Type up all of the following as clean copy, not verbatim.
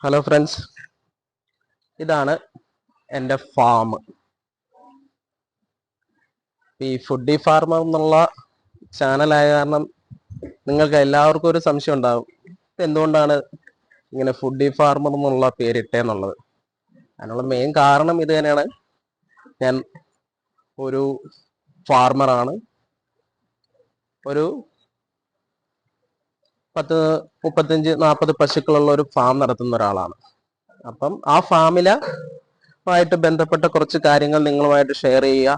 Hello friends, ഇതാണ് എൻ്റെ farm. ഈ ഫുഡി ഫാർമർ എന്നുള്ള ചാനലായ കാരണം നിങ്ങൾക്ക് എല്ലാവർക്കും ഒരു സംശയം ഉണ്ടാകും, എന്തുകൊണ്ടാണ് ഇങ്ങനെ ഫുഡി ഫാർമർ എന്നുള്ള പേരിട്ടേന്നുള്ളത്. അതിനുള്ള മെയിൻ കാരണം ഇത് തന്നെയാണ്. ഞാൻ ഒരു ഫാർമറാണ്. ഒരു 35-40 പശുക്കളുള്ള ഒരു ഫാം നടത്തുന്ന ഒരാളാണ്. അപ്പം ആ ഫാമിലുമായിട്ട് ബന്ധപ്പെട്ട കുറച്ച് കാര്യങ്ങൾ നിങ്ങളുമായിട്ട് ഷെയർ ചെയ്യുക.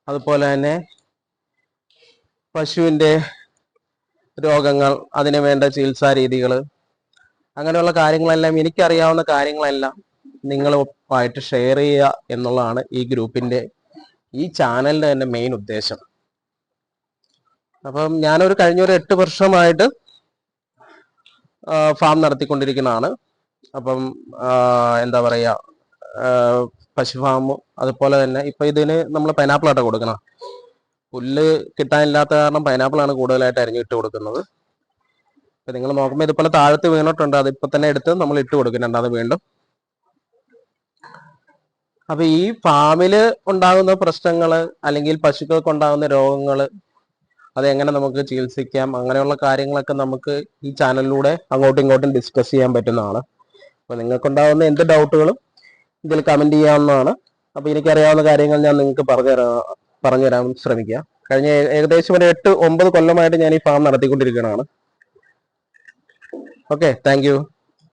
അതുപോലെ തന്നെ പശുവിൻ്റെ രോഗങ്ങൾ, അതിന് വേണ്ട ചികിത്സാ രീതികൾ, അങ്ങനെയുള്ള കാര്യങ്ങളെല്ലാം, എനിക്കറിയാവുന്ന കാര്യങ്ങളെല്ലാം നിങ്ങളുമായിട്ട് ഷെയർ ചെയ്യുക എന്നുള്ളതാണ് ഈ ഗ്രൂപ്പിൻ്റെ, ഈ ചാനലിൻ്റെ തന്നെ മെയിൻ ഉദ്ദേശം. അപ്പം ഞാനൊരു കഴിഞ്ഞൊരു 8 വർഷമായിട്ട് ഫാം നടത്തിക്കൊണ്ടിരിക്കുന്നതാണ്. അപ്പം എന്താ പറയുക, പശു ഫാമും അതുപോലെ തന്നെ ഇപ്പം ഇതിന് നമ്മൾ പൈനാപ്പിളായിട്ട് കൊടുക്കണം. പുല്ല് കിട്ടാനില്ലാത്ത കാരണം പൈനാപ്പിളാണ് കൂടുതലായിട്ട് അരിഞ്ഞിട്ട് കൊടുക്കുന്നത്. ഇപ്പം നിങ്ങൾ നോക്കുമ്പോൾ ഇതുപോലെ താഴത്ത് വീണിട്ടുണ്ട്, അതിപ്പോൾ തന്നെ എടുത്ത് നമ്മൾ ഇട്ട് കൊടുക്കുന്നുണ്ട് അത് വീണ്ടും. അപ്പം ഈ ഫാമിൽ ഉണ്ടാകുന്ന പ്രശ്നങ്ങൾ അല്ലെങ്കിൽ പശുക്കൾക്ക് ഉണ്ടാകുന്ന രോഗങ്ങൾ, അതെങ്ങനെ നമുക്ക് ചികിത്സിക്കാം, അങ്ങനെയുള്ള കാര്യങ്ങളൊക്കെ നമുക്ക് ഈ ചാനലിലൂടെ അങ്ങോട്ടും ഇങ്ങോട്ടും ഡിസ്കസ് ചെയ്യാൻ പറ്റുന്നതാണ്. അപ്പോൾ നിങ്ങൾക്കുണ്ടാകുന്ന എന്ത് ഡൗട്ടുകളും ഇതിൽ കമൻറ്റ് ചെയ്യാവുന്നതാണ്. അപ്പോൾ എനിക്കറിയാവുന്ന കാര്യങ്ങൾ ഞാൻ നിങ്ങൾക്ക് പറഞ്ഞുതരാൻ ശ്രമിക്കുക. കഴിഞ്ഞ ഏകദേശം ഒരു 8-9 കൊല്ലമായിട്ട് ഞാൻ ഈ ഫാം നടത്തിക്കൊണ്ടിരിക്കുന്നതാണ്. Okay, thank U.